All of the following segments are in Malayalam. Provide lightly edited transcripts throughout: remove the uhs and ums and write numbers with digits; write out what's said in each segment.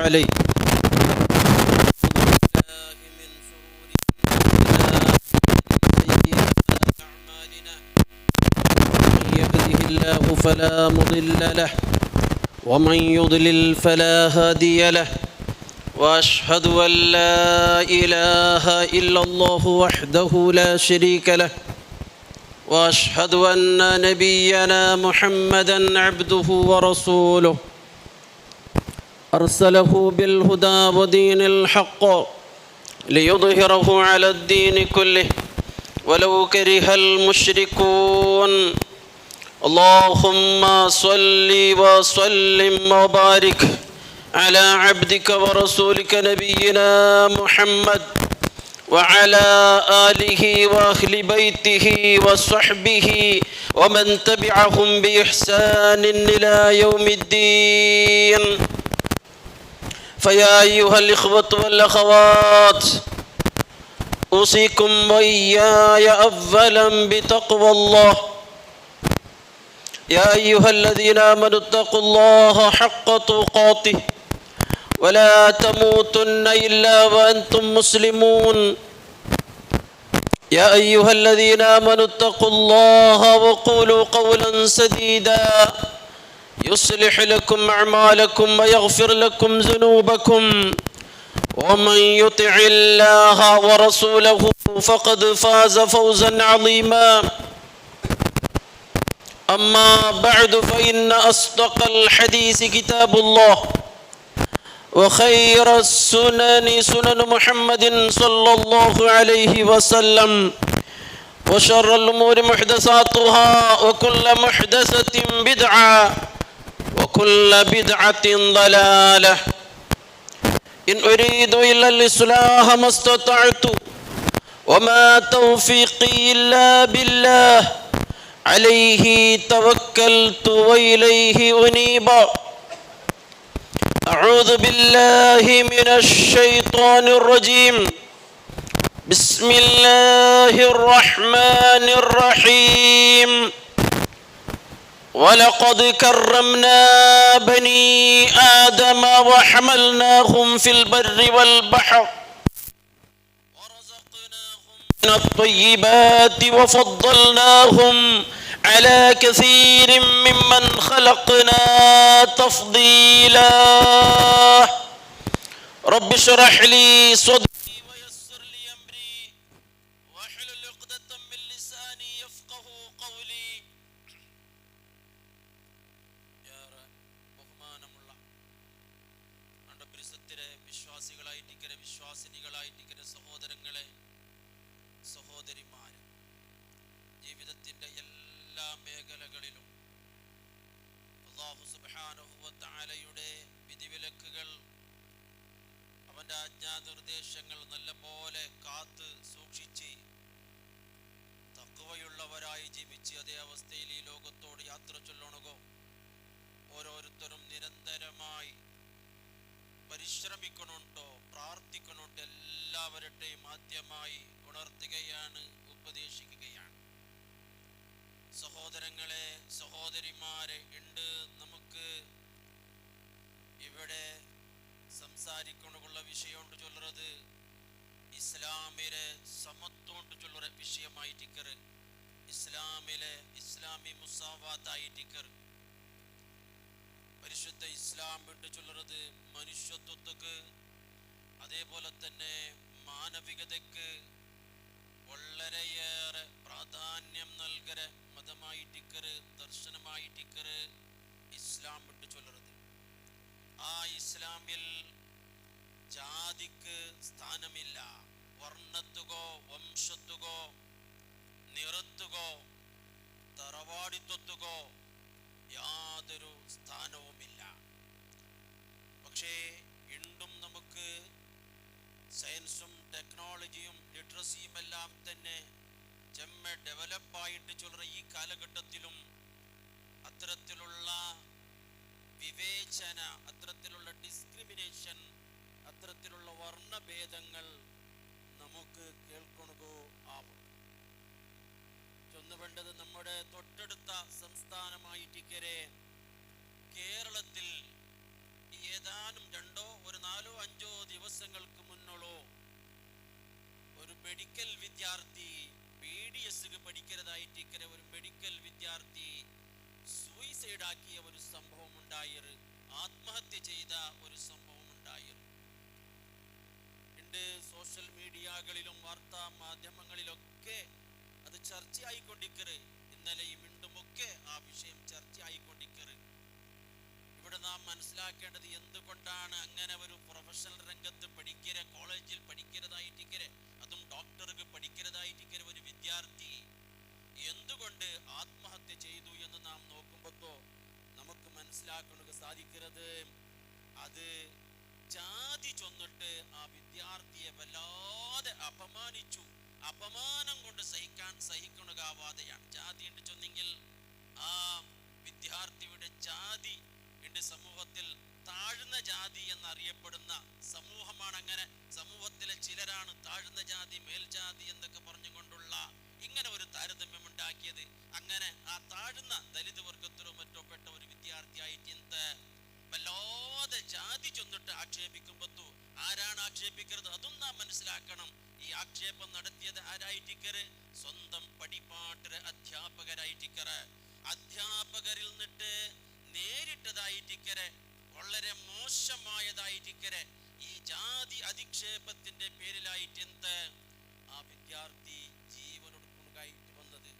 عليه الله فلا مضل له ومن يضلل فلا هادي له واشهد ان لا اله الا الله وحده لا شريك له واشهد ان نبينا محمدا عبده ورسوله ارسله بالهدى ودين الحق ليظهره على الدين كله ولو كره المشركون اللهم صل وسلم وبارك على عبدك ورسولك نبينا محمد وعلى آله وأهل بيته وصحبه ومن تبعهم بإحسان إلى يوم الدين. فيا أيها الإخوة والأخوات أوصيكم وإياي أولا بتقوى الله. يا أيها الذين آمنوا اتقوا الله حق تقاته ولا تموتن إلا وأنتم مسلمون. يا أيها الذين آمنوا اتقوا الله وقولوا قولا سديدا يصلح لكم أعمالكم ويغفر لكم ذنوبكم ومن يطع الله ورسوله فقد فاز فوزا عظيما. أما بعد فإن أصدق الحديث كتاب الله وخير السنن سنن محمد صلى الله عليه وسلم وشر الأمور محدثاتها وكل محدثة بدعة وكل بدعة ضلالة. إن أريد إلا الإصلاح ما استطعت وما توفيقي إلا بالله عليه توكلت وإليه أنيب. أعوذ بالله من الشيطان الرجيم. بسم الله الرحمن الرحيم. ولقد كرمنا بني آدم وحملناهم في البر والبحر ورزقناهم من الطيبات وفضلناهم على كثير ممن خلقنا تفضيلا. رب اشرح لي صدري ويسر لي أمري واحلل عقدة من لساني يفقه قولي. ബഹുമാനമുള്ള നമ്മുടെ പരിശുദ്ധരെ വിശ്വാസികളായിട്ടിരിക്കുന്ന വിശ്വാസിനികളായിട്ടിരിക്കുന്ന സഹോദരങ്ങളെ, സഹോദരിമാരെ, ജീവിതത്തിൻ്റെ എല്ലാ മേഖലകളിലും അല്ലാഹു സുബ്ഹാനഹു വ തആലയുടെ വിധിവിലക്കുകൾ, അവൻ്റെ ആജ്ഞാനിർദ്ദേശങ്ങൾ നല്ലപോലെ കാത്ത് സൂക്ഷിച്ച് തഖ്വയുള്ളവരായി ജീവിച്ച് അതേ അവസ്ഥയിൽ ഈ ലോകത്തോട് യാത്ര ചൊല്ലണകോ ഓരോരുത്തരും നിരന്തരമായി പരിശ്രമിക്കണുണ്ടോ, പ്രാർത്ഥിക്കണുണ്ടോ, എല്ലാവരുടെയും ആദ്യമായി ഉണർത്തുകയാണ്, ഉപദേശിക്കുകയാണ്. സഹോദരങ്ങളെ, സഹോദരിമാരെ, ഉണ്ട് നമുക്ക് ഇവിടെ സംസാരിക്കൊണ്ടുള്ള വിഷയമുണ്ട് ചൊല്ലുന്നത് ഇസ്ലാമിലെ സമത്വമുണ്ട് ചൊല്ലുற വിഷയമായിട്ടിക്കറ്, ഇസ്ലാമി മുസാവാത്തായിട്ടിക്കറ്. പരിശുദ്ധ ഇസ്ലാം വിട്ട് ചൊല്ലുന്നത് മനുഷ്യത്വക്ക്, അതേപോലെ തന്നെ മാനവികതയ്ക്ക് വളരെയേറെ പ്രാധാന്യം നൽകര മതമായിട്ടിക്കറ്, ദർശനമായിട്ടിക്കറ് ഇസ്ലാം വിട്ട് ചൊല്ലുന്നത്. ആ ഇസ്ലാമിൽ ജാതിക്ക് സ്ഥാനമില്ല. വർണ്ണത്തുകോ വംശത്തുകോ നിറത്തുകോ തറവാടിത്വത്തുകോ യാതൊരു സ്ഥാനവുമില്ല. പക്ഷേ ഇണ്ടും നമുക്ക് സയൻസും ടെക്നോളജിയും ലിറ്ററസിയും എല്ലാം തന്നെ ചെമ്മ ഡെവലപ്പായിട്ട് ചൊല്ലുന്ന ഈ കാലഘട്ടത്തിലും അത്തരത്തിലുള്ള വിവേചന, അത്തരത്തിലുള്ള ഡിസ്ക്രിമിനേഷൻ, അത്തരത്തിലുള്ള വർണ്ണഭേദങ്ങൾ നമുക്ക് കേൾക്കണതോ ആവും. ചൊന്നുവേണ്ടത് നമ്മുടെ തൊട്ടടുത്ത സംസ്ഥാനമായിട്ടിക്കരെ കേരളത്തിൽ ഏതാനും 2 മെഡിക്കൽ വിദ്യാർത്ഥി PDS പഠിക്കുന്നതായിട്ട് ഇക്കരെ ഒരു മെഡിക്കൽ വിദ്യാർത്ഥി സൂയിസൈഡ് ആക്കിയ ഒരു സംഭവം ഉണ്ടായത്, ആത്മഹത്യ ചെയ്ത ഒരു സംഭവം ഉണ്ടായത് ഉണ്ട്. സോഷ്യൽ മീഡിയകളിലും വാർത്താ മാധ്യമങ്ങളിലൊക്കെ അത് ചർച്ചയായിക്കൊണ്ടിരിക്കറ്. ഇന്നലെയും ഇണ്ടുമൊക്കെ ആ വിഷയം ചർച്ചയായിക്കൊണ്ടിരിക്കറ്. ഇവിടെ നാം മനസ്സിലാക്കേണ്ടത് എന്തുകൊണ്ടാണ് അങ്ങനെ ഒരു പ്രൊഫഷണൽ രംഗത്ത് പഠിക്കരെ, കോളേജിൽ പഠിക്കുന്നതായിട്ടിക്കരെ, അതും ഡോക്ടർക്ക് പഠിക്കുന്നതായിട്ടിക്കരെ ഒരു വിദ്യാർത്ഥി എന്തുകൊണ്ട് ആത്മഹത്യ ചെയ്തു എന്ന് നാം നോക്കുമ്പോഴോ നമുക്ക് മനസ്സിലാക്കാൻ സാധിക്കുന്നത്, അത് ജാതി ചൊന്നിട്ട് ആ വിദ്യാർത്ഥിയെ വല്ലാതെ അപമാനിച്ചു. അപമാനം കൊണ്ട് സഹിക്കണകാവാതെയാണ്. ജാതി ഉണ്ട് ചൊന്നെങ്കിൽ ആ വിദ്യാർത്ഥിയുടെ ജാതി ഉണ്ട് സമൂഹത്തിൽ താഴ്ന്ന ജാതി എന്നറിയപ്പെടുന്ന സമൂഹമാണ്. അങ്ങനെ സമൂഹത്തിലെ ചിലരാണ് താഴ്ന്ന ജാതി, മേൽജാതി എന്നൊക്കെ പറഞ്ഞുകൊണ്ടുള്ള ഇങ്ങനെ ഒരു താരതമ്യം ഉണ്ടാക്കിയത്. അങ്ങനെ ആ താഴ്ന്ന ദലിത് വർഗത്തിലോ മറ്റോ പെട്ട ഒരു വിദ്യാർത്ഥിയായിട്ട് എന്ത് വല്ലാതെ ജാതി ചൊന്നിട്ട് ആക്ഷേപിക്കുമ്പോ ആരാണ് ആക്ഷേപിക്കുന്നത് അതും നാം മനസ്സിലാക്കണം. ഈ ആക്ഷേപം നടത്തിയത് ആരായിട്ടിക്കറ്? സ്വന്തം പടിപ്പാട്ടര അധ്യാപകരായിട്ടിക്കറ്. അധ്യാപകരിൽ നിന്നിട്ട് നേരിട്ടതായിട്ടിക്കരെ, വളരെ മോശമായതായിട്ടിക്കരെ ഈ ജാതി അധിക്ഷേപത്തിന്റെ പേരിലായിട്ട് എന്ത് ആ വിദ്യാർത്ഥി ജീവനൊടുക്കുന്നതായിട്ട് വന്നത്.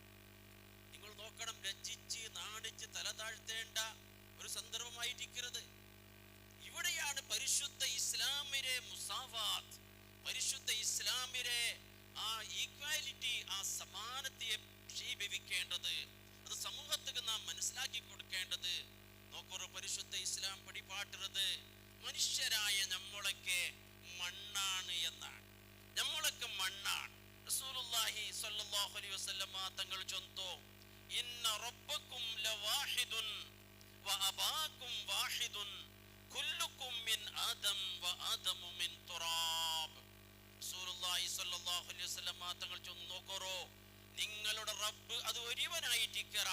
നിങ്ങൾ നോക്കണം, ലജ്ജിച്ച് നാണിച്ച് തല താഴ്ത്തേണ്ട ഒരു സന്ദർഭമായിട്ടിരിക്കുന്നത്. ഇവിടെയാണ് പരിശുദ്ധ ഇസ്ലാമിലെ മുസാവാത്ത്, പരിശുദ്ധ ഇസ്ലാമിലെ ആ ഈക്വാലിറ്റി, ആ സമാനതയെ ക്ഷീഭിക്കേണ്ടത്, അത് സമൂഹത്തിന് നാം മനസ്സിലാക്കി കൊടുക്കേണ്ടത്. നോക്കൊരു പരിശുദ്ധ ഇസ്ലാം പടിപാട്ടുന്നത് മനുഷ്യരായ നമ്മളൊക്കെ മണ്ണാണ് എന്നാണ്. നമ്മളൊക്കെ മണ്ണാണ്. റസൂലുള്ളാഹി സ്വല്ലല്ലാഹു അലൈഹി വസല്ലമ തങ്ങൾ ചൊന്തോ, ഇന്ന റബ്ബക്കും ലവാഹിദുൻ വ അബാക്കും വാഹിദുൻ കുല്ലുക്കും മിൻ ആദം വ ആദമു മിൻ തുറാബ്. റസൂലുള്ളാഹി സ്വല്ലല്ലാഹു അലൈഹി വസല്ലമ തങ്ങൾ ചൊന്നു, നോക്കറോ, നിങ്ങളുടെ റബ്ബ് അത് ഒരുവനായിട്ടിക്കറ,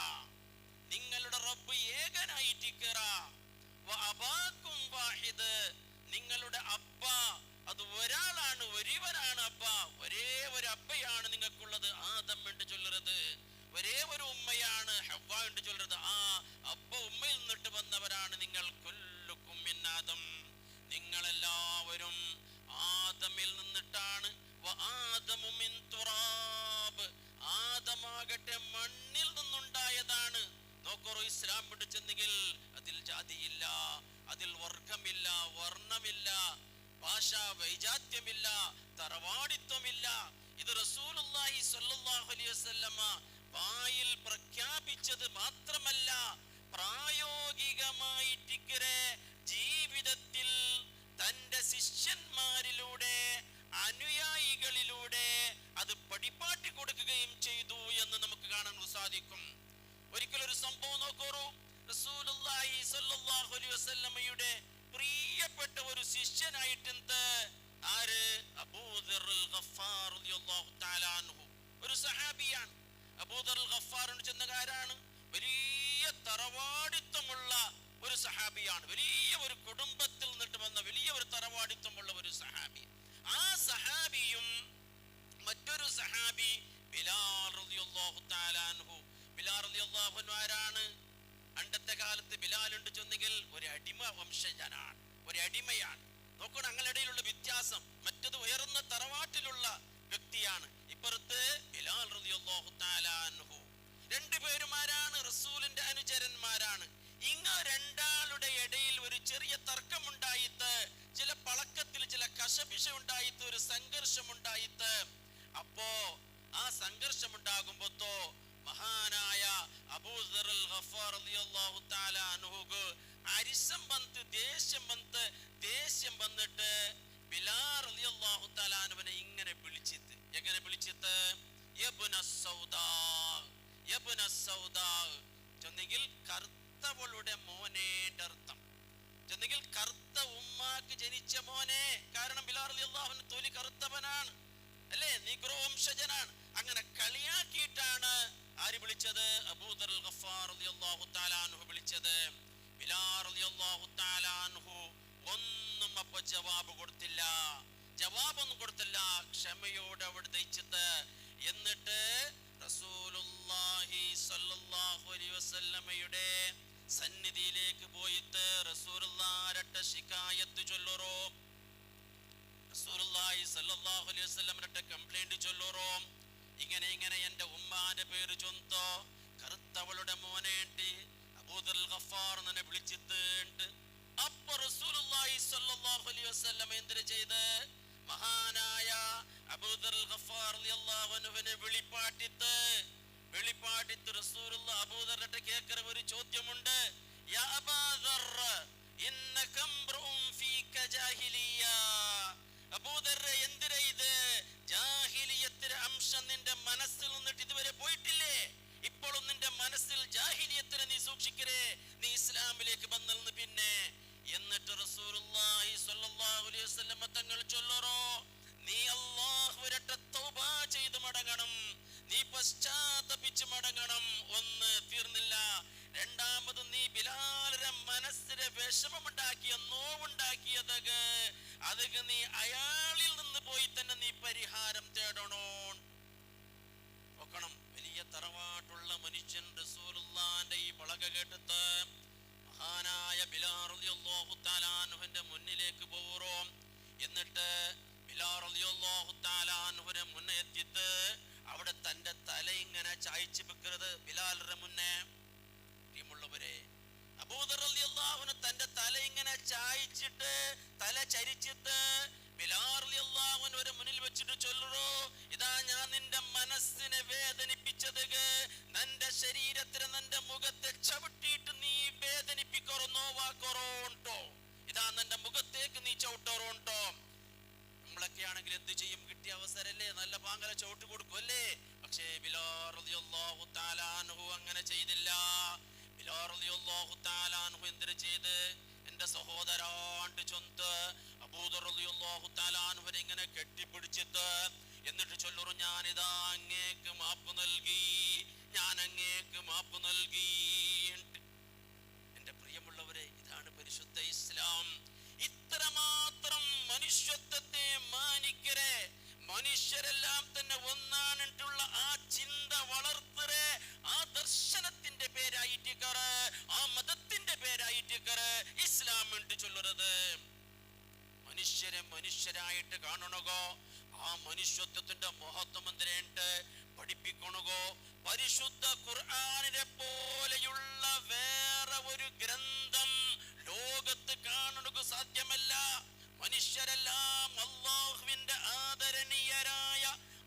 നിങ്ങളുടെ റബ്ബ് ഏകനായിട്ടിക്കറ. വ അബാക്കും വാഹിദ്, നിങ്ങളുടെ അബ്ബ അത് ഒരാളാണ്, ഒരുവനാണ് അബ്ബ. ഒരേ ഒരു അബ്ബയാണ് നിങ്ങൾക്കുള്ളത്, ആദം എന്ന് ചൊല്ലരുത്. ഒരേ ഒരു ഉമ്മയാണ് ഹവ്വ എന്ന് ചൊല്ലരുത്. ആ അബ്ബ ഉമ്മയിൽ നിന്നിട്ട് വന്നവരാണ് നിങ്ങൾ. കുല്ലുക്കും മിൻ ആദം, നിങ്ങളെല്ലാവരും ആദമിൽ നിന്നിട്ടാണ്. വ ആദമു മിൻ തുറാബ്, ആദമാകട്ടെ മണ്ണിൽ നിന്നുണ്ടായതാണ്. നോക്കറോ, ഇസ്ലാം പിടിച്ചെന്നെങ്കിൽ അതിൽ ജാതിയില്ല, അതിൽ വർഗമില്ല, വർണ്ണമില്ല, ഭാഷാ വൈജാത്യമില്ല, തറവാടിത്വമില്ല. ഇത് റസൂലുള്ളാഹി സ്വല്ലല്ലാഹു അലൈഹി വസല്ലമ വായിൽ പ്രഖ്യാപിച്ചത് മാത്രമല്ല, പ്രായോഗികമായിട്ടിക്കരെ ജീവിതത്തിൽ തന്റെ ശിഷ്യന്മാരിലൂടെ, അനുയായികളിലൂടെ അത് പടിപാട്ടി കൊടുക്കുകയും ചെയ്തു എന്ന് നമുക്ക് കാണാൻ സാധിക്കും. ഒരിക്കലൊരു സംഭവം നോക്കൂ. റസൂലുള്ളാഹി സ്വല്ലല്ലാഹു അലൈഹി വസല്ലമയുടെ പ്രിയപ്പെട്ട ഒരു ശിഷ്യനായിട്ട് ആര്? അബൂദറുൽ ഗഫാർ റളിയല്ലാഹു തആല അൻഹു, ഒരു സഹാബിയാണ്. അബൂദറുൽ ഗഫാർ എന്ന് ചെന്നകാരാണ്, വലിയ തറവാടിത്വമുള്ള ഒരു സഹാബിയാണ്. വലിയ ഒരു കുടുംബത്തിൽ നിന്നിട്ട് വന്ന വലിയ ഒരു തറവാടിത്വമുള്ള ഒരു സഹാബി. ആ സഹാബിയും മറ്റൊരു സഹാബി ബിലാൽ റളിയല്ലാഹു തആല അൻഹു. ബിലാൽ റളിയല്ലാഹു അൻഹു ആരാണ്? പണ്ടത്തെ കാലത്ത് ബിലാൽ ഉണ്ട് ചെന്നെങ്കിൽ ഒരു അടിമ വംശജനാണ്, ഒരു അടിമയാണ്. നോക്കണം ഞങ്ങളിടയിലുള്ള വ്യത്യാസം. മറ്റത് ഉയർന്ന തറവാട്ടിലുള്ള വ്യക്തിയാണ്, ഇപ്പുറത്ത് ബിലാൽ റളിയല്ലാഹു തആല അൻഹു. രണ്ടുപേരുമാരാണ് റസൂലിന്റെ അനുചരന്മാരാണ്. ഇങ്ങ രണ്ടാളുടെ ഇടയിൽ ഒരു ചെറിയ തർക്കമുണ്ടായിട്ട്, ചില പളക്കത്തിൽ ചില കശപിശ ഉണ്ടായിട്ട്, ഒരു സംഘർഷമുണ്ടായിട്ട്. അപ്പോ ആ സംഘർഷമുണ്ടാകുമ്പോ മഹാനായ അബൂദറുൽ ഗഫാർ റളിയല്ലാഹു തആല അൻഹുക്ക് അരിശം വന്ന്, ദേഷ്യം വന്നിട്ട് ബിലാൽ റളിയല്ലാഹു തആല അൻഹുവിനെ ഇങ്ങനെ വിളിച്ചിട്ട്, എങ്ങനെ വിളിച്ചിട്ട്? യബ്ന സൗദാ, യബ്ന സൗദാ ചെന്നെങ്കിൽ കറുത്തവളുടെ മോനേന്റെ അർത്ഥം. ചെന്നെങ്കിൽ കറുത്ത ഉമ്മാക്ക് ജനിച്ച മോനെ. കാരണം ബിലാൽ റളിയല്ലാഹു അൻഹു തൊലി കറുത്തവനാണ്, അല്ലേ, നീഗ്രോ വംശജനാണ്. അങ്ങനെ കളിയാക്കിയിട്ടാണ് ആര് വിളിച്ചത്? അബൂദറുൽ ഗഫാർ റളിയല്ലാഹു തആല അൻഹു വിളിച്ചത്. ബിലാൽ റളിയല്ലാഹു തആല അൻഹു ഒന്നും അപ്പൊ ജവാബ് കൊടുത്തില്ല. ജവാബൊന്നും കൊടുത്തില്ല, ക്ഷമയോടെ അവിടെ ദയിച്ചത്. എന്നിട്ട് റസൂലുള്ളാഹി സ്വല്ലല്ലാഹു അലൈഹി വസല്ലമയുടെ സന്നിധിയിലേക്ക് പോയിട്ട് റസൂലുള്ളാഹിന്റെ ശികായത്ത് ചൊല്ലുറോ, റസൂലുള്ളാഹി സ്വല്ലല്ലാഹു അലൈഹി വസല്ലമയുടെ കംപ്ലൈന്റ് ചൊല്ലുറോ, ഇങ്ങനെ ഇങ്ങനെ എൻ്റെ ഉമ്മാന്റെ പേര് ചൊന്തോ, കറുത്തവളുടെ മോനേണ്ടി അബൂദർ ഗഫാർ എന്നെ വിളിച്ചിട്ടുണ്ട്. അപ്പൊ റസൂലുള്ളാഹി സ്വല്ലല്ലാഹു അലൈഹി വസല്ലം എന്ത് ചെയ്ത്, മഹാനായ അബൂദർ ഗഫാർ റളിയല്ലാഹു അൻഹുവിനെ വെളിപ്പാട്ടിത്ത് റസൂലുള്ളാഹി അബൂദറിന്റെ കേൾക്കുന്ന ഒരു ചോദ്യമുണ്ട്. യാ അബൂദർ ഇന്നക ഇംറുഉൻ ഫീക ജാഹിലിയ, അബൂദർ എന്തിനാ ഇത്, ജാഹിലിയത്തിന്റെ അംശം നിന്റെ മനസ്സിൽ നിന്നിട്ട് ഇതുവരെ പോയിട്ടില്ലേ, ഇപ്പോഴും നിന്റെ മനസ്സിൽ ജാഹിലിയത്തിനെ നീ സൂക്ഷിക്കരേ, നീ ഇസ്ലാമിലേക്ക് വന്നിരുന്നു പിന്നെ. എന്നിട്ട് റസൂലുള്ളാഹി സ്വല്ലല്ലാഹു അലൈഹി വസല്ലം തങ്ങൾ ചൊല്ലറോ, നീ അല്ലാഹുവിന്റെ തൗബ ചെയ്തു മടങ്ങണം, നീ പശ്ചാത്തപിച്ച് മടങ്ങണം. ഒന്ന് തീർന്നില്ല, രണ്ടാമത് നീ ബിലാലിന്റെ മനസ്സിലെ വിഷമമുണ്ടാക്കിയ നോവുണ്ടാക്കിയതൊക്കെ അതൊക്കെ നീ അയാളിൽ നിന്ന് പോയി തന്നെ നീ പരിഹാരം തേടണോ. നോക്കണം, വലിയ തറവാട്ടുള്ള മനുഷ്യൻ റസൂലുള്ളാഹിന്റെ ഈ വളക കേട്ടിട്ട് മഹാനായ ബിലാൽ റളിയല്ലാഹു തആല അൻഹുവിന്റെ മുന്നിലേക്ക് പോറോ. എന്നിട്ട് ബിലാൽ റളിയല്ലാഹു തആല അൻഹുവിനെ മുന്നേ എത്തിയിട്ട് അവിടെ തന്റെ തല ഇങ്ങനെ ചായച്ചു വെക്കരുത്. ബിലാലിന്റെ മുന്നേ പ്രിയമുള്ളവരെ, അബൂദർ റളിയല്ലാഹു അൻഹു തന്റെ തല ഇങ്ങനെ ചായച്ചിട്ട് തല ചരിച്ചിട്ട് ബിലാൽ റളിയല്ലാഹു അൻഹുവിന്റെ മുന്നിൽ വെച്ചിട്ട് ചൊല്ലുറോ, ഇതാ ഞാൻ നിന്റെ മനസ്സിനെ വേദനിപ്പിച്ചത്, നിന്റെ ശരീരത്തിന് നിന്റെ മുഖത്തെ ചവിട്ടിയിട്ട് നീ വേദനിപ്പിക്കറോ, നോവാക്കറോണ്ടോ, ഇതാ നിന്റെ മുഖത്തേക്ക് നീ ചവിട്ടറോണ്ടോ. നമ്മളൊക്കെ ആണെങ്കിൽ എന്ത് ചെയ്യും, കിട്ടിയ അവസരല്ലേ നല്ല പാങ്കല ചവിട്ട് കൊടുക്കും അല്ലേ. പക്ഷേ ബിലാൽ റളിയല്ലാഹു തആല അൻഹു അങ്ങനെ ചെയ്തില്ല. ബിലാൽ റളിയല്ലാഹു തആല അൻഹു എന്ത് ചെയ്ത്, എന്റെ സഹോദരാണ്ട് ചൊന്ത് അബൂദർ റളിയല്ലാഹു തആല അൻഹുവിനെ ഇങ്ങനെ കെട്ടിപ്പിടിച്ചിട്ട് എന്നിട്ട് ചൊല്ലുറു, ഞാനിതാ അങ്ങേക്ക് മാപ്പ് നൽകി, ഞാൻ അങ്ങേക്ക് മാപ്പ് നൽകി. എന്റെ പ്രിയമുള്ളവരെ, ഇതാണ് പരിശുദ്ധ ഇസ്ലാം. ഇത്രമാത്രം മനുഷ്യത്വത്തെ മാനിക്കരെ, മനുഷ്യരെല്ലാം തന്നെ ഒന്നാണിട്ടുള്ള ആ ചിന്ത വളർത്തരെ, ആ ദർശനത്തിന്റെ പേരായിട്ട് കറ്, ആ മതത്തിന്റെ പേരായിട്ട് കറ് ഇസ്ലാം ഉണ്ട് ചൊല്ലുന്നത്. മനുഷ്യരെ മനുഷ്യരായിട്ട് കാണണകോ, ആ മനുഷ്യത്വത്തിന്റെ മഹത്വം എന്തിനുണ്ട് പഠിപ്പിക്കണകോ. പരിശുദ്ധ ഖുർആനിനെ പോലെയുള്ള വേറെ ഒരു ഗ്രന്ഥം ലോകത്ത് കാണുക സാധ്യമല്ല. മനുഷ്യരെല്ലാം അല്ലാഹുവിന്റെ ആദരണീയരായ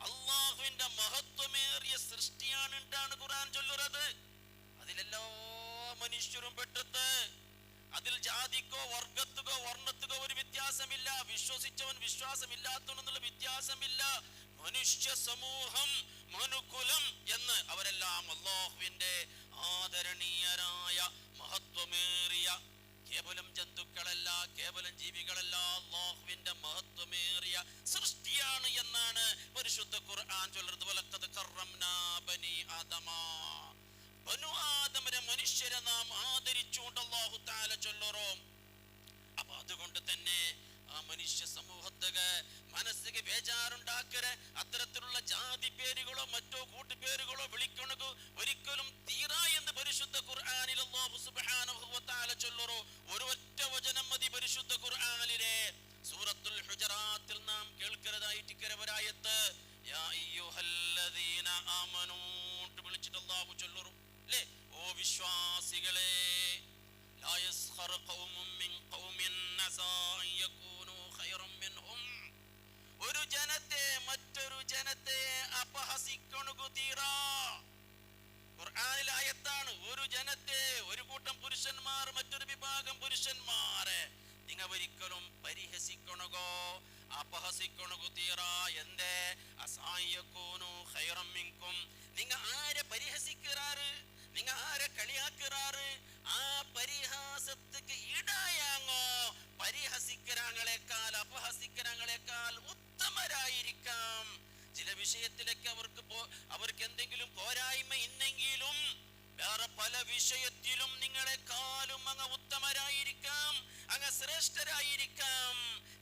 അല്ലാഹുവിന്റെ മഹത്വമേറിയ സൃഷ്ടിയാണ് ഉണ്ടാണ് ഖുർആൻ ചൊല്ലുന്നത്. അതിലെല്ലാ മനുഷ്യരും പെട്ടിട്ട് അതിൽ ജാതിക്കോ വർഗത്തുകോ വർണ്ണത്തുകോ ഒരു വ്യത്യാസമില്ല, വിശ്വസിച്ചവൻ വിശ്വാസമില്ലാത്തവനെന്നുള്ള വ്യത്യാസമില്ല. മനുഷ്യ സമൂഹം, മനുകുലം എന്ന് അവരെല്ലാം അല്ലാഹുവിന്റെ ആദരണീയരായ മഹത്വമേറിയ, കേവലം ജന്തുക്കളല്ല, കേവലം ജീവികളല്ല, അല്ലാഹുവിന്റെ മഹത്വമേറിയ സൃഷ്ടിയാണ് എന്നാണ് പരിശുദ്ധ ഖുർആൻ ചൊല്ലുന്നത്. വലഖദ് കറംനാ ബനി ആദമ, ബനു ആദമിനെ മനുഷ്യരെ നാം ആദരിച്ചുകൊണ്ട് അല്ലാഹു തആല ചൊല്ലുറോ. അപ്പൊ അതുകൊണ്ട് തന്നെ ആ മനുഷ്യ സമൂഹത്തിന് മനസ്സിന് ബേജാറുണ്ടാക്കരെ, അത്തരത്തിലുള്ള ജാതി പേരുകളോ മറ്റോ കൂട്ടുപേരുകളോ വിളിക്കണകോ ഒരിക്കലും തീരാ എന്ന് പരിശുദ്ധ ഖുർആനിൽ അല്ലാഹു സുബ്ഹാനഹു വ തആല ചൊല്ലുറോ. ഒരു ഒറ്റ വചനം മതി പരിശുദ്ധ ഖുർആനിലെ സൂറത്തുൽ ഹുജറാത്തിൽ നാം കേൾക്കുന്നതായിട്ട് കരവരായത്ത്, യാ അയ്യുഹല്ലദീന ആമനൂ വിളിച്ചിട്ട് അല്ലാഹു ചൊല്ലുറോ അല്ലേ, ഓ വിശ്വാസികളെ, ലാ യസ്ഖർ ഖൗമുൻ മിൻ ഖൗമിൻ അസാ അൻ യകൂനു ഖൈറൻ മിൻഹും, ഒരു ജനത്തെ മറ്റൊരു ജനത്തെ അപഹസിക്കണു തീരാ. ഖുർആനിലെ ആയത്താണ്. ഒരു ജനത്തെ, ഒരു കൂട്ടം പുരുഷന്മാർ മറ്റൊരു വിഭാഗം പുരുഷന്മാരെ നിങ്ങൾ ഒരിക്കലും പരിഹസിക്കണകോ അപഹസിക്കണകോ തീരാ. എന്തേ, അസായകൂനു ഖൈറൻ മിൻകും, നിങ്ങൾ ആരെ പരിഹസിക്കാറ്, നിങ്ങൾ ആരെ കളിയാക്കാറ്, ആ പരിഹാസത്തിക്ക് ഈടായാങ്ങോ പരിഹസിക്കരാങ്ങളെക്കാൾ അപഹസിക്കരാങ്ങളെക്കാൾ ഉത്തമരായിരിക്കാം. ചില വിഷയത്തിലേക്ക് അവർക്ക് എന്തെങ്കിലും പോരായ്മ ഇന്നെങ്കിലും വേറെ പല വിഷയത്തിലും നിങ്ങളെക്കാളും അങ്ങ് ഉത്തമരായിരിക്കാം, അങ്ങ് ശ്രേഷ്ഠരായിരിക്കാം.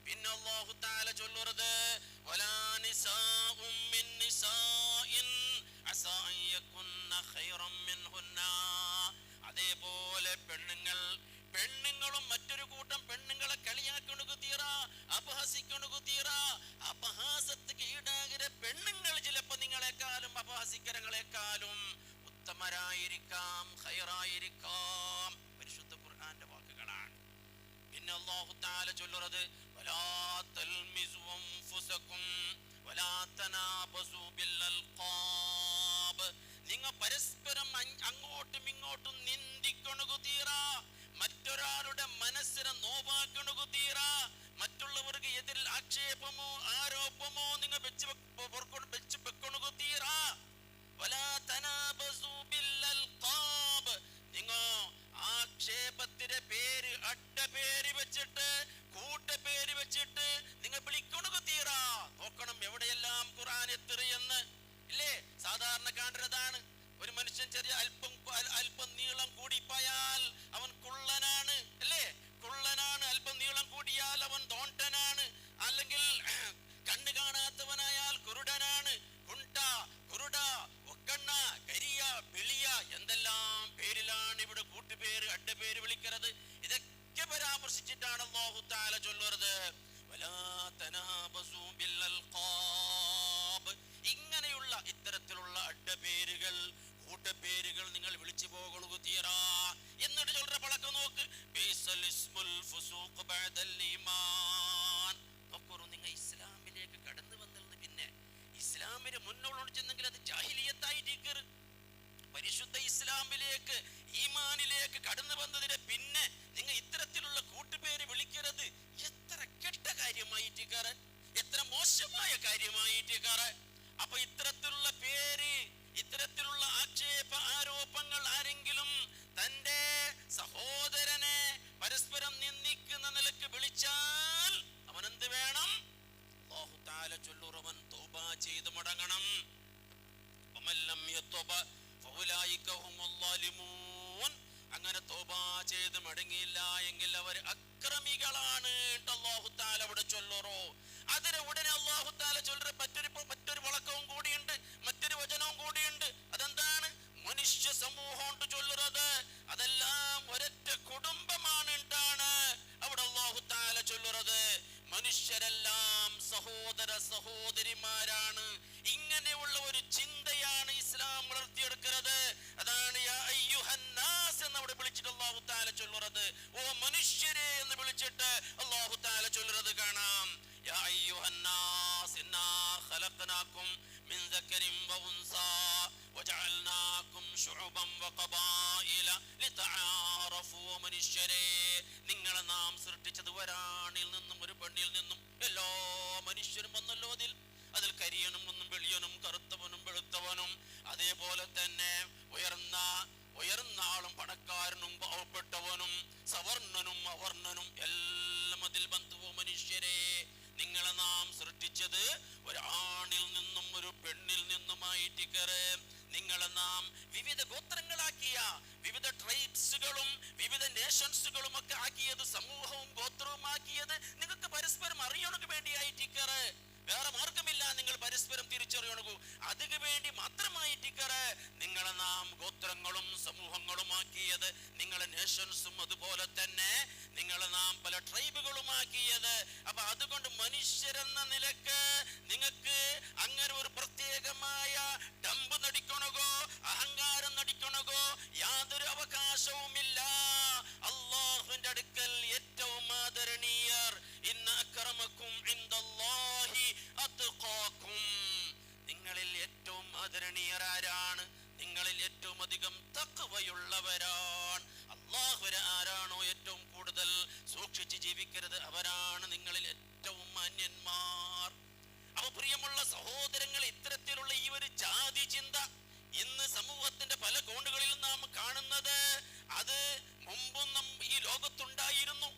പിന്നെ അല്ലാഹു തആല ചൊല്ലുന്നത് വലാ നിസാഉം മിൻ നിസാഇൻ അസാ അൻ യകുന്ന ഖൈറൻ മിൻഹുന്ന. അതേപോലെ പെണ്ണുങ്ങളും മറ്റൊരു കൂട്ടം പെണ്ണുങ്ങളെ കളിയാക്കണു തീറ, അപഹസിക്കണു തീറ. അപഹാസത്തിന് ഈടാകിയ പെണ്ണുങ്ങൾ ചിലപ്പോ നിങ്ങളെക്കാളും അപഹസിക്കരങ്ങളെക്കാളും ഉത്തമരായിരിക്കാം, ഖൈറായിരിക്കാം. പരിശുദ്ധ ഖുർആന്റെ വാക്കുകളാണ്. പിന്നെ അല്ലാഹു തആല ചൊല്ലുന്നത് വലാ തൽമിസു അൻഫുസകും വലാ തനാബസു ബിൽ അൽഖാബ്. നിങ്ങൾ പരസ്പരം അങ്ങോട്ടും ഇങ്ങോട്ടും നിന്ദിക്കണു തീറ, മറ്റൊരാളുടെ മനസ്സിനെ നോവാക്കണു തീറ, മറ്റുള്ളവർക്ക് എതിരിൽ ആക്ഷേപമോ ആരോപമോ നിങ്ങൾ വെച്ച് വെക്കണു തീറ. വലാ തനാബസു ബിൽ അൽഖാബ്. നിങ്ങൾ ആക്ഷേപത്തിന്റെ പേര് അഡ്ഡപേര് വെച്ചിട്ട് കൂട്ടപ്പേര് വെച്ചിട്ട് നിങ്ങൾ വിളിക്കണു തീറ. നോക്കണം എവിടെയെല്ലാം ഖുർആൻ എത്തിറിയെന്ന് ഇല്ലേ? സാധാരണ കാണുന്നതാണ്. ഒരു മനുഷ്യൻ ചെറിയ അല്പം നീളം കൂടിപ്പോയാൽ അവൻ കുള്ളനാണ് അല്ലേ? കുള്ളനാണ്. അല്പം നീളം കൂടിയാൽ അവൻ തോണ്ടനാണ്. അല്ലെങ്കിൽ കണ്ണു കാണാത്തവനായാൽ കുരുടനാണ്. കുണ്ട, കുരുട, ഒക്കണ്ണ, കരിയ, വെളിയ, എന്തെല്ലാം പേരിലാണ് ഇവിടെ കൂട്ടുപേര് അഡ്ഡപേര് വിളിക്കുന്നത്. ഇതൊക്കെ പരാമർശിച്ചിട്ടാണ് അല്ലാഹു തആല ചൊല്ലുന്നത് വലാ തനാബസു ബിൽ അൽഖാബ്. ഇങ്ങനെയുള്ള ഇത്തരത്തിലുള്ള അഡ്ഡപേരുകൾ കൂട്ടപ്പേരുകൾ നിങ്ങൾ വിളിച്ചു പോകണു തീറാ. എന്നിട്ട് ചൊല്ലുന്ന പളക്കം നോക്ക്, ബിസൽ ഇസ്മുൽ ഫുസൂഖ് ബഅദൽ ഈമാൻ. നോക്കൂ, നിങ്ങൾ ഇസ്ലാമിലേക്ക് കടന്നു വന്നത് പിന്നെ ഇസ്ലാമിന് മുന്നോട്ട് ചെന്നെങ്കിൽ അത് ജാഹിലിയത്തായിട്ട് പരിശുദ്ധ ഇസ്ലാമിലേക്ക് ഈമാനിലേക്ക് കടന്നു വന്നതിന് പിന്നെ നിങ്ങൾ ഇത്തരത്തിലുള്ള കൂട്ടുപേര് വിളിക്കരുത്. എത്ര കെട്ട കാര്യമായിട്ട്, എത്ര മോശമായ കാര്യമായിട്ട്. അപ്പൊ ഇത്തരത്തിലുള്ള പേര്, ഇത്തരത്തിലുള്ള ആക്ഷേപ ആരോപങ്ങൾ ആരെങ്കിലും തന്റെ സഹോദരനെ പരസ്പരം നിന്ദിക്കുന്ന നിലക്ക് വിളിച്ചാൽ അവൻ എന്ത് വേണം? അല്ലാഹു തആല ചൊല്ലുറവൻ തൗബ ചെയ്ത് മടങ്ങണം. വമല്ലം യതുബ ഫഉലൈക ഹുമുൽ ളാലിമൂൻ. അങ്ങനെ തൗബ ചെയ്ത് മടങ്ങിയില്ല എങ്കിൽ അവർ അക്രമികളാണ്. അല്ലാഹു തആല അവിടെ ചൊല്ലുറോ. അതിന് ഉടനെ അല്ലാഹു തആല ചൊല്ലുற മറ്റൊരു വളക്കവും കൂടിയുണ്ട്, മറ്റൊരു വചനവും കൂടിയുണ്ട്. അതെന്താണ്? മനുഷ്യ സമൂഹം ചൊല്ലുന്നത് അതെല്ലാം ഒരൊറ്റ കുടുംബമാണ്. അവിടെ അല്ലാഹു തആല ചൊല്ലുന്നത് മനുഷ്യരെല്ലാം സഹോദര സഹോദരിമാരാണ്. ഇങ്ങനെയുള്ള ഒരു ചിന്തയാണ് ഇസ്ലാം വളർത്തിയെടുക്കുന്നത്. അതാണ് യാ അയ്യുഹന്നാസ് എന്ന് അവിടെ വിളിച്ചിട്ട് അല്ലാഹു തആല ചൊല്ലുന്നത്. ഓ മനുഷ്യരെ എന്ന് വിളിച്ചിട്ട് അല്ലാഹു തആല ചൊല്ലുന്നത് കാണാം. യാ അയ്യുഹന്നാസ് ഇന്നാ ഖലഖനാകും മിൻ ദക്കരിൻ വഉൻസാ വജഅൽനാകും ശുഉബൻ വഖബായില ലിതആറഫു. മനുഷ്യരെ, നിങ്ങളെ നാം സൃഷ്ടിച്ചത് ഒരാണിൽ നിന്നും ഒരു പെണ്ണിൽ നിന്നും. എല്ലാ മനുഷ്യരും വന്നല്ലോ അതിൽ കരിയനും ഒന്നും വെളിയനും കറുത്തവനും വെളുത്തവനും, അതേപോലെ തന്നെ ഉയർന്ന ആളും പണക്കാരനും പാവപ്പെട്ടവനും സവർണനും അവർണനും എല്ലാം അതിൽ ബന്ധുവോ. മനുഷ്യരെ, നിങ്ങളെ നാം സൃഷ്ടിച്ചത് ഒരാണിൽ നിന്നും ഒരു പെണ്ണിൽ നിന്നുമായിട്ട്. നിങ്ങളെ നാം വിവിധ ഗോത്രങ്ങളാക്കിയ, വിവിധ ട്രൈബ്സുകളും വിവിധ നേഷൻസുകളും ഒക്കെ ആക്കിയത്, സമൂഹവും ഗോത്രവും ആക്കിയത് നിങ്ങൾക്ക് പരസ്പരം അറിയണക്ക് വേണ്ടിയായിട്ട്. വേറെ മാർഗമില്ല. നിങ്ങൾ പരസ്പരം തിരിച്ചറിയണു. അതിനു വേണ്ടി മാത്രമായിട്ട് നിങ്ങളെ നാം ഗോത്രങ്ങളും സമൂഹങ്ങളും ആക്കിയത്, നിങ്ങളെ നേഷൻസും അതുപോലെ തന്നെ നിങ്ങളെ നാം പല ട്രൈബുകളും ആക്കിയത്. അപ്പൊ അതുകൊണ്ട് മനുഷ്യരെന്ന നിലക്ക് നിങ്ങൾക്ക് അങ്ങനെ ഒരു പ്രത്യേകമായ ഡമ്പ് നടിക്കണോ, അഹങ്കാരം നടിക്കണോ യാതൊരു അവകാശവുമില്ല. അല്ലാഹുവിന്റെ അടുക്കൽ ഏറ്റവും ആദരണീയർ ഇന്ന അക്രമക്കും ഇൻദല്ലാഹി അത്ഖാക്കും. നിങ്ങളിൽ ഏറ്റവും ആദരണീയർ ആരാണ്? നിങ്ങളിൽ ഏറ്റവും അധികം തഖ്വയുള്ളവരാണ്. അല്ലാഹുവിനെ ആരാണോ ഏറ്റവും കൂടുതൽ സൂക്ഷിച്ച് ജീവിക്കരുത്, അവരാണ് നിങ്ങളിൽ ഏറ്റവും മാന്യന്മാർ. അപ്പൊ പ്രിയമുള്ള സഹോദരങ്ങൾ, ഇത്തരത്തിലുള്ള ഈ ഒരു ജാതി ചിന്ത ഇന്ന് സമൂഹത്തിന്റെ പല കോണുകളിലും നാം കാണുന്നത്, അത് മുമ്പും ഈ ലോകത്തുണ്ടായിരുന്നു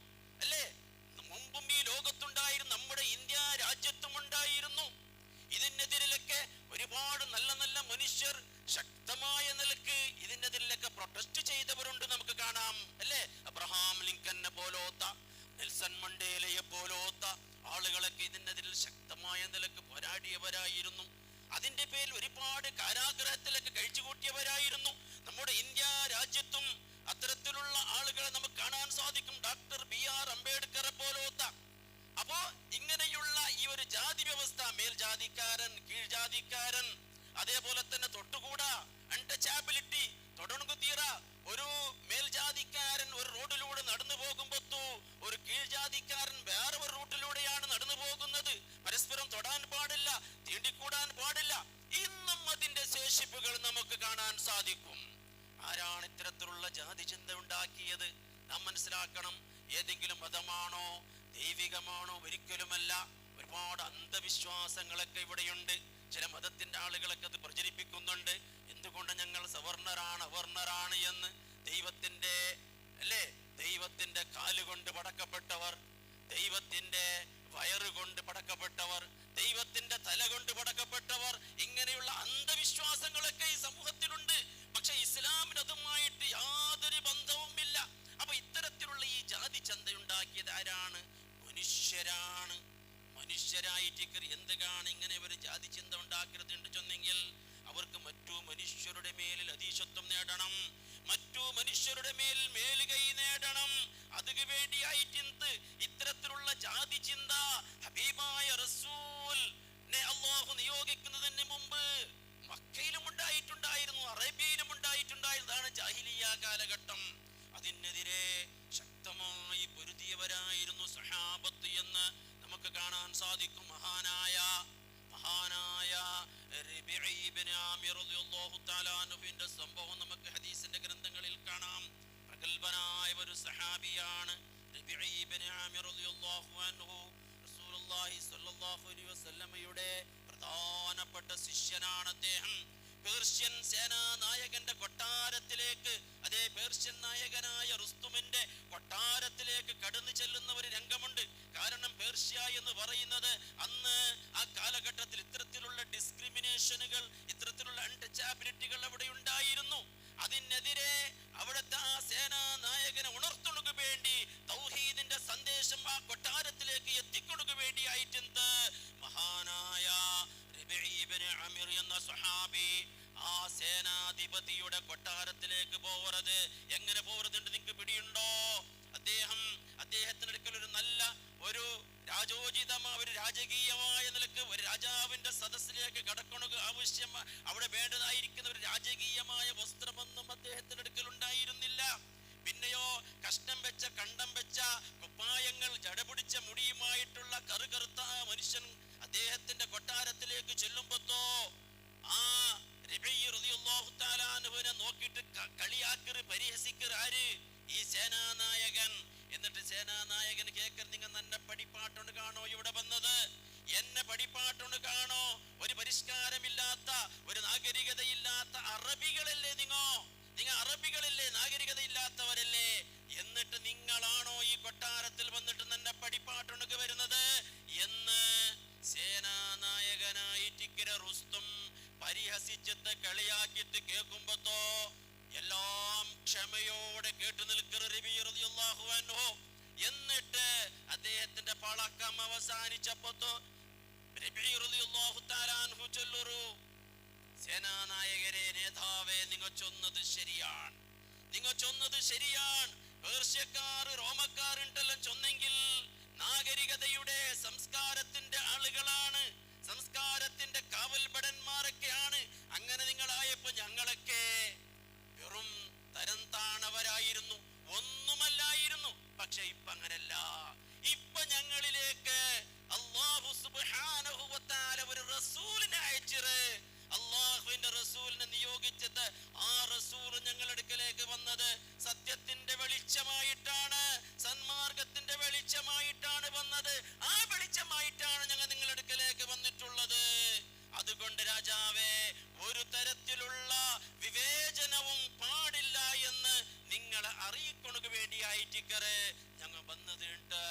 അല്ലേ? മുമ്പും ഈ ലോകത്തുണ്ടായിരുന്നു, നമ്മുടെ ഇന്ത്യ രാജ്യത്തും ഉണ്ടായിരുന്നു. ഇതിനെതിരിലൊക്കെ ഒരുപാട് നല്ല നല്ല മനുഷ്യർ ശക്തമായ നിലക്ക് ഇതിനെതിരിലൊക്കെ പ്രൊട്ടസ്റ്റ് ചെയ്തവരുണ്ട്, നമുക്ക് കാണാം അല്ലേ? അബ്രഹാം ലിങ്കനെ പോലോത്ത, നെൽസൺ മണ്ടേലയെ പോലോത്ത ആളുകളൊക്കെ ഇതിനെതിരിൽ കഴിച്ചുകൂട്ടിയവരായിരുന്നു. അതിന്റെ പേരിൽ ഒരുപാട് കാരാഗ്രഹത്തിലൊക്കെ കഴിച്ചുകൂട്ടിയവരായിരുന്നു. നമ്മുടെ ഇന്ത്യ രാജ്യത്തും അത്തരത്തിലുള്ള ആളുകളെ നമുക്ക് കാണാൻ സാധിക്കും. ഡോക്ടർ BR അംബേദ്കറെ പോലത്തെ. അപ്പോ ഇങ്ങനെയുള്ള ഈ ഒരു ജാതി വ്യവസ്ഥ, മേൽജാതിക്കാരൻ, കീഴ്ജാതിക്കാരൻ, അതേപോലെ തന്നെ തൊട്ടുകൂടാ, അൺടച്ചബിലിറ്റി, തൊടണുകുത്തീറ. ഒരു മേൽജാതിക്കാരൻ ഒരു റോഡിലൂടെ നടന്നു പോകുമ്പോ ഒരു കീഴ്ജാതിക്കാരൻ വേറെ ഒരു റൂട്ടിലൂടെയാണ് നടന്നു പോകുന്നത്. പരസ്പരം തൊടാൻ പാടില്ല, തീണ്ടിക്കൂടാൻ പാടില്ല. ഇന്നും അതിന്റെ ശേഷിപ്പുകൾ നമുക്ക് കാണാൻ സാധിക്കും. ആരാണ് ഇത്തരത്തിലുള്ള ജാതി ചിന്ത ഉണ്ടാക്കിയത്? നാം മനസ്സിലാക്കണം. ഏതെങ്കിലും മതമാണോ, ദൈവികമാണോ? ഒരിക്കലുമല്ല. ഒരുപാട് അന്ധവിശ്വാസങ്ങളൊക്കെ ഇവിടെയുണ്ട്. ചില മതത്തിന്റെ ആളുകളൊക്കെ അത് പ്രചരിപ്പിക്കുന്നുണ്ട്. എന്തുകൊണ്ട് ഞങ്ങൾ സവർണരാണ്, അവർണരാണ് എന്ന്. ദൈവത്തിന്റെ ദൈവത്തിന്റെ കാലുകൊണ്ട് പടക്കപ്പെട്ടവർ, ദൈവത്തിന്റെ വയറുകൊണ്ട് പടക്കപ്പെട്ടവർ, ദൈവത്തിന്റെ തല കൊണ്ട് പടക്കപ്പെട്ടവർ, ഇങ്ങനെയുള്ള അന്ധവിശ്വാസങ്ങളൊക്കെ ഈ സമൂഹത്തിലുണ്ട്. പക്ഷെ ഇസ്ലാമിന് അതുമായിട്ട് യാതൊരു ബന്ധവുമില്ല. അപ്പൊ ഇത്തരത്തിലുള്ള ഈ ജാതി ചന്തയുണ്ടാക്കിയത് ആരാണ്? മനുഷ്യരാണ്. മനുഷ്യരായിട്ട് എന്താണ് ഇങ്ങനെ ഒരു ജാതി ചിന്ത ഉണ്ടാക്കരുത് ചെന്നെങ്കിൽ അവർക്ക് മറ്റു മനുഷ്യരുടെ മേലിൽ അധീശത്വം നേടണം, മറ്റു മനുഷ്യരുടെ മേൽ മേലുകൈ നേടണം. അതിനു വേണ്ടിയായിട്ട് ഇത്തരത്തിലുള്ള ജാതി ചിന്ത ഹബീബായ റസൂൽ അല്ലാഹു നിയോഗിക്കുന്നതിന് മുമ്പ് മക്കയിലും ഉണ്ടായിട്ടുണ്ടായിരുന്നു, അറേബ്യയിലും ഉണ്ടായിട്ടുണ്ടായിരുന്നതാണ് ജാഹിലിയ്യ കാലഘട്ടം. അതിനെതിരെ ശക്തമായി പൊരുതിയവരായിരുന്നു സഹാബത്ത് എന്ന് നമുക്ക് കാണാൻ സാധിക്കും. മഹാനായ റബീഇ ഇബ്നു ആമിർ റളിയല്ലാഹു തആല അൻഹുവിന്റെ സംഭവം നമുക്ക് ഹദീസിന്റെ ഗ്രന്ഥങ്ങളിൽ കാണാം. പ്രഗൽഭനായ ഒരു സഹാബിയാണ് റബീഇ ഇബ്നു ആമിർ റളിയല്ലാഹു അൻഹു. റസൂലുള്ളാഹി സ്വല്ലല്ലാഹു അലൈഹി വസല്ലമയുടെ പ്രധാനപ്പെട്ട ശിഷ്യനാണ് അദ്ദേഹം. പേർഷ്യൻ സേനാ നായകന്റെ കൊട്ടാരത്തിലേക്ക്, അതേ പേർഷ്യൻ നായകനായ റുസ്തുമിന്റെ കൊട്ടാരത്തിലേക്ക് കടന്നു ചെല്ലുന്ന ഒരു രംഗമുണ്ട്. കാരണം പേർഷ്യ എന്ന് പറയുന്നത് അന്ന് ആ കാലഘട്ടത്തിൽ ഇത്തരത്തിലുള്ള ഡിസ്ക്രിമിനേഷനുകൾ, ഇത്തരത്തിലുള്ള അൺടച്ചബിലിറ്റികൾ അവിടെ ഉണ്ടായിരുന്നു. അതിനെതിരെ അവിടുത്തെ ആ സേനാ നായകനെ ഉണർത്തുണക്ക് വേണ്ടി തൗഹീദിന്റെ സന്ദേശം ആ കൊട്ടാരത്തിലേക്ക് എത്തിക്കൊടുക്ക് വേണ്ടിയായിട്ട് മഹാനായ റബീഇ ഇബ്നു ആമിർ എന്ന സ്വഹാബി ആ സേനാധിപതിയുടെ കൊട്ടാരത്തിലേക്ക് പോവരുത്. എങ്ങനെ പോവരുതുണ്ട് നിങ്ങൾക്ക് പിടിയുണ്ടോ? അദ്ദേഹത്തിന്റെ അടുക്കൽ ഒരു നല്ല ഒരു രാജോചിതമായ ഒരു രാജകീയമായ നിലക്ക് ഒരു രാജാവിന്റെ സദസ്സിലേക്ക് കടക്കണത് ആവശ്യം, അവിടെ വേണ്ടതായിരിക്കുന്ന ഒരു രാജകീയമായ വസ്ത്രമൊന്നും അദ്ദേഹത്തിന്റെ അടുക്കൽ ഉണ്ടായിരുന്നില്ല. പിന്നെയോ കഷ്ടം വെച്ച, കണ്ടം വെച്ച കുപ്പായങ്ങൾ, ജടപിടിച്ച മുടിയുമായിട്ടുള്ള കറുകറുത്ത മനുഷ്യൻ അദ്ദേഹത്തിന്റെ കൊട്ടാരത്തിലേക്ക് ചെല്ലുമ്പോഴോ ആ റബീഇ റളിയല്ലാഹു തആല അൻഹുവിനെ നോക്കിയിട്ട് കളിയാക്കറ്, പരിഹസിക്കറ്. ആര്? ഈ സേനാനായകൻ. എന്നിട്ട് സേനാനായകൻ കേക്കർ, നിങ്ങൾ എന്നെ പടിപ്പാട്ടോണ്ട് കാണോ ഇവിടെ വന്നത്? എന്നെ പടിപ്പാട്ടോണ്ട് കാണോ? ഒരു പരിഷ്കാരമില്ലാത്ത, ഒരു നാഗരികതയില്ലാത്ത അറബികളല്ലേ നിങ്ങൾ അറബികളല്ലേ, നാഗരികതയില്ലാത്തവരല്ലേ? എന്നിട്ട് നിങ്ങളാണോ ഈ കൊട്ടാരത്തിൽ വന്നിട്ട് എന്നെ പടിപ്പാട്ടോണ്ട് വരുന്നത് എന്ന് സേനാനായകനായിട്ട് റുസ്തും പരിഹസിച്ചിട്ട് കളിയാക്കിയിട്ട് കേൾക്കുമ്പോ എല്ലാം ക്ഷമയോടെ കേട്ടു നിൽക്കുന്ന റബീഇ റളിയല്ലാഹു അൻഹു. എന്നിട്ട് അദ്ദേഹത്തിന്റെ പളക്കം അവസാനിച്ചപ്പോ റബീഇ റളിയല്ലാഹു തആല അൻഹു ചൊല്ലുറു, സേനാനായകരെ, നേതാവേ, നിങ്ങൾ ചൊന്നത് ശരിയാണ്, നിങ്ങൾ ചൊന്നത് ശരിയാണ്. പേർഷ്യക്കാർ, റോമക്കാരുണ്ടെല്ലാം ചൊന്നെങ്കിൽ നാഗരികതയുടെ സംസ്കാരത്തിന്റെ ആളുകളാണ്, സംസ്കാരത്തിന്റെ കാവൽഭടന്മാരൊക്കെയാണ്. അങ്ങനെ നിങ്ങളായപ്പോ ഞങ്ങളൊക്കെ വെറും തരം താണവരായിരുന്നു, ഒന്നുമല്ലായിരുന്നു. പക്ഷെ ഇപ്പൊ അങ്ങനല്ല. ഇപ്പൊ ഞങ്ങളിലേക്ക് അല്ലാഹു സുബ്ഹാനഹു വ തആല ഒരു റസൂലിനെ അയച്ചിട്ട്, അല്ലാഹുവിന്റെ റസൂലിനെ നിയോഗിച്ചത്, ആ റസൂൽ ഞങ്ങളുടെ അടുക്കലേക്ക് വന്നത് സത്യത്തിന്റെ വെളിച്ചമായിട്ടാണ്, സന്മാർഗത്തിന്റെ വെളിച്ചമായിട്ടാണ് വന്നത്. ആ വെളിച്ചമായിട്ടാണ് ഞങ്ങൾ നിങ്ങളുടെ അടുക്കലേക്ക് വന്നിട്ടുള്ളത്. അതുകൊണ്ട് രാജാവേ, ഒരു തരത്തിലുള്ള വിവേചനവും പാടില്ല എന്ന് നിങ്ങളെ അറിയിക്കൊണക്ക് വേണ്ടിയായിട്ടിക്കറെ ഞങ്ങൾ വന്നതുണ്ട്.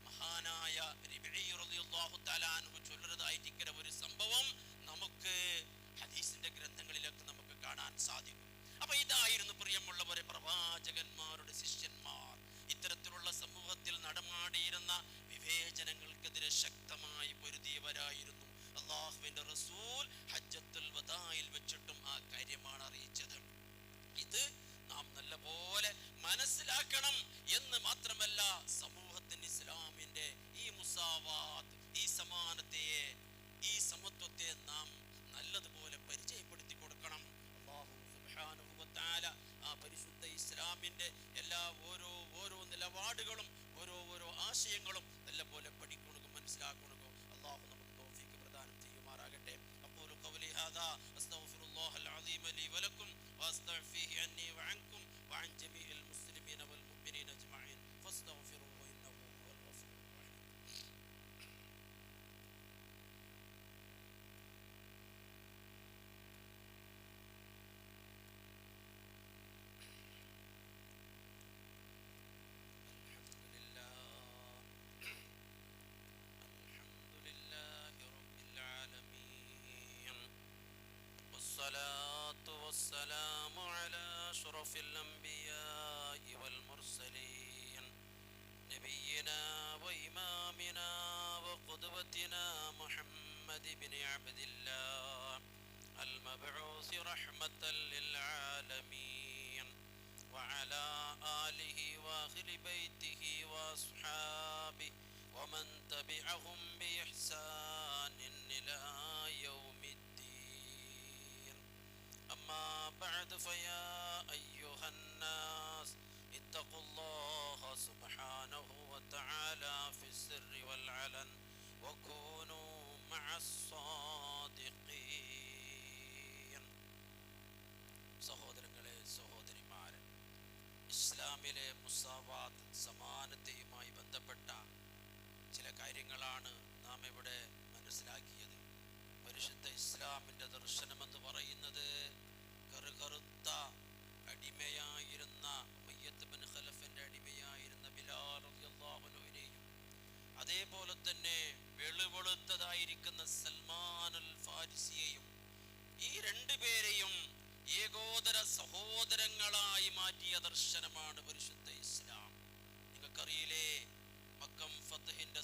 മഹാനായ റബീഇ റളിയല്ലാഹു തആല അൻഹു ചൊല്ലുന്നതായിട്ടിക്കറെ ഒരു സംഭവം നമുക്ക് ഹദീസിന്റെ ഗ്രന്ഥങ്ങളിലൊക്കെ നമുക്ക് കാണാൻ സാധിക്കും. അപ്പൊ ഇതായിരുന്നു പ്രിയമുള്ളവരെ പ്രവാചകന്മാരുടെ ശിഷ്യന്മാർ. ഇത്തരത്തിലുള്ള സമൂഹത്തിൽ നടമാടിയിരുന്ന വിവേചനങ്ങൾക്കെതിരെ ശക്തമായി പൊരുതിയവരായിരുന്നു. അള്ളാഹുവിന്റെ റസൂൽ ഹജ്ജത്തുൽ വദായിൽ വെച്ചിട്ടും ആ കാര്യമാണ് അറിയിച്ചത്. ഇത് നാം നല്ലപോലെ മനസ്സിലാക്കണം എന്ന് മാത്രമല്ല, സമൂഹത്തിന് ഇസ്ലാമിന്റെ ഈ മുസാവാത്ത്, ഈ സമാനതയെ, ഈ സമത്വത്തെ നാം നല്ലതുപോലെ പരിചയപ്പെടുത്തി കൊടുക്കണം. അല്ലാഹു സുബ്ഹാനഹു വ തആല ആ പരിശുദ്ധ ഇസ്ലാമിന്റെ എല്ലാ ഓരോ നിലപാടുകളും ഓരോ ആശയങ്ങളും നല്ലപോലെ പഠിക്കണോ മനസ്സിലാക്കണോ. അല്ലാഹു നമുക്ക് തൗഫീഖ് പ്രദാനം ചെയ്യുമാറാകട്ടെ. അഖൂലു ഖൗലി ഹാദാ അസ്തഗ്ഫിറുല്ലാഹൽ അസീമ ലി വലക്കും വഅസ്തഗ്ഫിഹി അന്നി വഅൻകും വഅൻ ജമീഇൽ മുസ്ലിമീന വൽ മുഅ്മിനീന അജ്മഈൻ ഫസ്തഗ്ഫിറുഹു ഇന്നഹു ഹുവൽ ഗഫൂറുർ റഹീം. الصلاة والسلام على أشرف الأنبياء والمرسلين نبينا وإمامنا وقدوتنا محمد بن عبد الله المبعوث رحمة للعالمين وعلى آله وأهل بيته وأصحابه ومن تبعهم بإحسان إلى يوم الدين. أما بعد فيا أيها الناس اتقوا الله سبحانه وتعالى في السر والعلن وكونوا مع الصادقين. സഹോദരങ്ങളെ, സഹോദരിമാരെ, ഇസ്ലാമിലെ മുസാവാത്ത്, സമാനതയുമായി ബന്ധപ്പെട്ട ചില കാര്യങ്ങളാണ് നാം ഇവിടെ മനസ്സിലാക്കിയത്. പരിശുദ്ധ ഇസ്ലാമിൻ്റെ ദർശനമെന്ന് പറയുന്നത് കറുകറുത്ത അടിമയായിരുന്ന ഉമയ്യത്ത് ബിൻ ഖലഫിൻ്റെ അടിമയായിരുന്ന ബിലാൽ റളിയല്ലാഹു അൻഹുവിനെയും അതേപോലെ തന്നെ വെളുവെളുത്തതായിരിക്കുന്ന സൽമാനുൽ ഫാരിസിയെയും, ഈ രണ്ടുപേരെയും ഏകോദര സഹോദരങ്ങളായി മാറ്റിയ ദർശനമാണ് പരിശുദ്ധ ഇസ്ലാം. നിങ്ങൾക്കറിയില്ലേ, മക്കം ഫത്ഹിന്റെ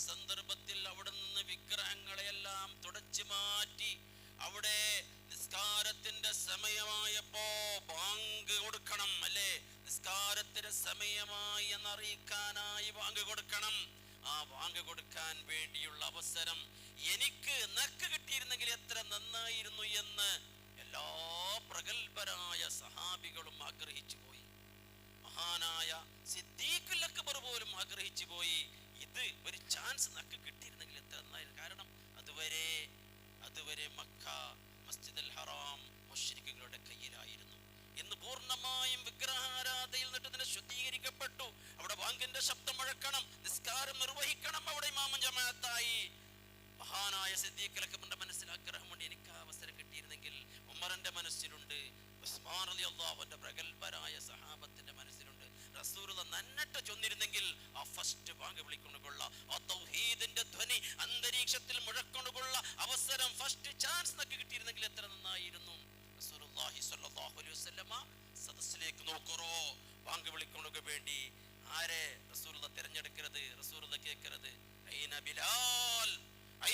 സന്ദർഭത്തിൽ അവിടെ നിന്ന് വിഗ്രഹങ്ങളെയെല്ലാം തുടച്ചു മാറ്റി അവിടെ നിസ്കാരത്തിന്റെ സമയമായപ്പോ ബാങ്ക് കൊടുക്കണം, അല്ലേ? നിസ്കാരത്തിന്റെ സമയമായി എന്നറിയിക്കാനായി ബാങ്ക് കൊടുക്കണം. ആ ബാങ്ക് കൊടുക്കാൻ വേണ്ടിയുള്ള അവസരം എനിക്ക് നക്ക് കിട്ടിയിരുന്നെങ്കിൽ എത്ര നന്നായിരുന്നു എന്ന് എല്ലാ പ്രഗത്ഭരായ സഹാബികളും ആഗ്രഹിച്ചു പോയി. മഹാനായ സിദ്ദീഖുൽ അക്ബർ പോലും ആഗ്രഹിച്ചു പോയി, ഇത് ഒരു ചാൻസ് നക്ക് കിട്ടിയിരുന്നെങ്കിൽ എത്ര നന്നായിരുന്നു. കാരണം അതുവരെ മക്ക മസ്ജിദുൽ ഹറാം മുശ്രിക്കുകളുടെ കയ്യിലായിരുന്നു. ഇന്ന് പൂർണ്ണമായും വിഗ്രഹാരാധനയിൽ നിന്നിട്ട് ഇതിനെ ശുദ്ധീകരിക്കപ്പെട്ടു. അവിടെ ബാങ്കിന്റെ ശബ്ദം മുഴക്കണം, നിസ്കാരം നിർവഹിക്കണം, അവിടെ ഇമാമും ജമാഅത്തായി. മഹാനായ സിദ്ദീഖുൽ അക്ബറിന്റെ മനസ്സിൽ ആഗ്രഹമുണ്ട്, എനിക്ക് ആ അവസരം കിട്ടിയിരുന്നെങ്കിൽ. ഉമറിന്റെ മനസ്സിലുണ്ട്, ഉസ്മാൻ റളിയല്ലാഹു അൻഹുവിന്റെ പ്രഗൽഭരായ സഹാബത്തിന്റെ മനസ്സിലുണ്ട്. റസൂലുള്ള നന്നട്ട് ചൊന്നിരുന്നെങ്കിൽ ആ ഫസ്റ്റ് ബാങ്ക് വിളിക്കൊണ്ടുകൊള്ള ആ തൗഹീദിന്റെ ധ്വനി അന്തരീക്ഷത്തിൽ മുഴക്കൊണ്ടുകൊള്ള അവസരം, ഫസ്റ്റ് ചാൻസ് നക്ക് കിട്ടിയിരുന്നെങ്കിൽ എത്ര നന്നായിരുന്നു. റസൂലുള്ളാഹി സ്വല്ലല്ലാഹു അലൈഹി വസല്ലമ സദസ്സിലേക്ക് നോക്കറോ, ബാങ്ക് വിളിക്കൊണ്ടുക വേണ്ടി ആരെ റസൂലുള്ള തിരഞ്ഞെടുക്കരുത്, റസൂലുള്ള കേൾക്കരുത്. ഐന ബിലാൽ,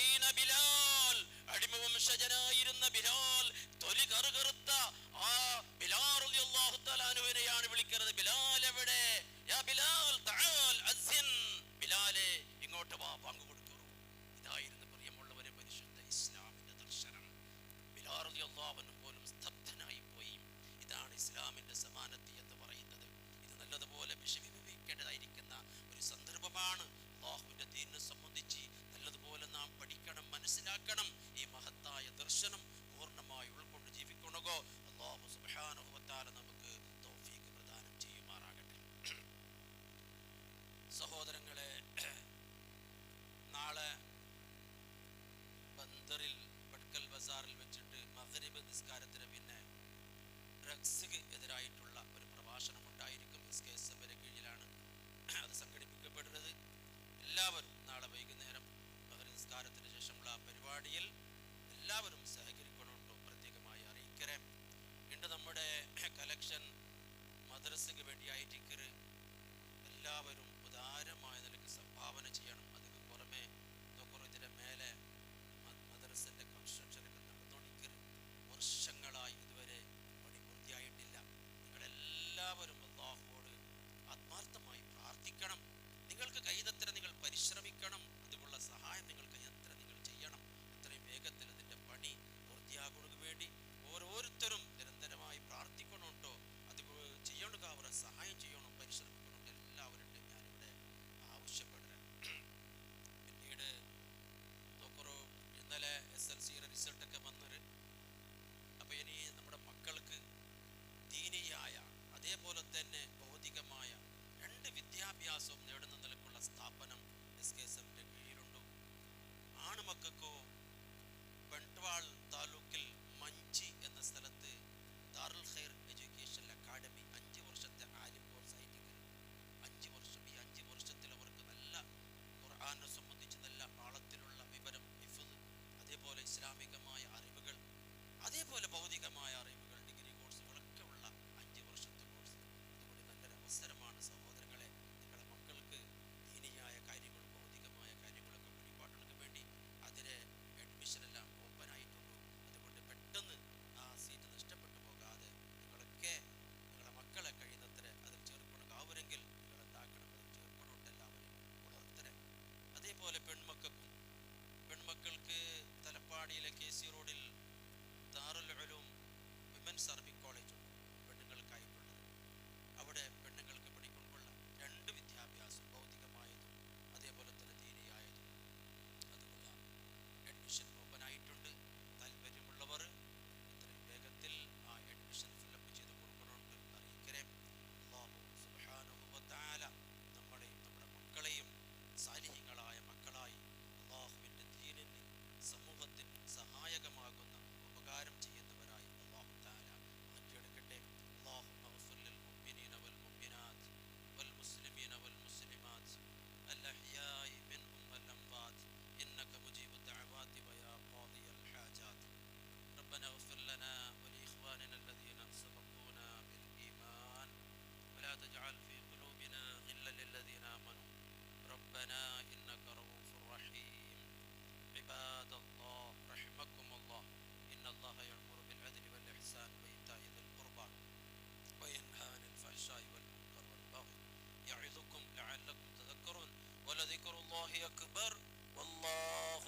ഐന ബിലാൽ, അടിമവംശജനായിരുന്ന ബിലാൽ, തൊലി കറുകറുത്ത ആ ബിലാൽ റളിയല്ലാഹു തആല അൻഹുവിനെയാണ് വിളിക്കുന്നത്. ബിലാൽ എവിടെ? യാ ബിലാൽ തആൽ അസിൻ, ബിലാലെ ഇങ്ങോട്ട് വാ, ബാങ്ക് കൊടുക്കൂ. ഇതായിരുന്നു പ്രിയമുള്ളവരെ പരിശുദ്ധ ഇസ്ലാമിന്റെ ദർശനം. ബിലാൽ റളിയല്ലാഹു അൻഹു പോലും സ്തബ്ധനായി പോയി. ഇതാണ് ഇസ്ലാമിന്റെ സമാനത എന്ന് പറയുന്നത്. ഇത് നല്ലതുപോലെ വിശദീകരിക്കേണ്ടതായിരിക്കും.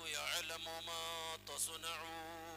يعلم ما تصنعون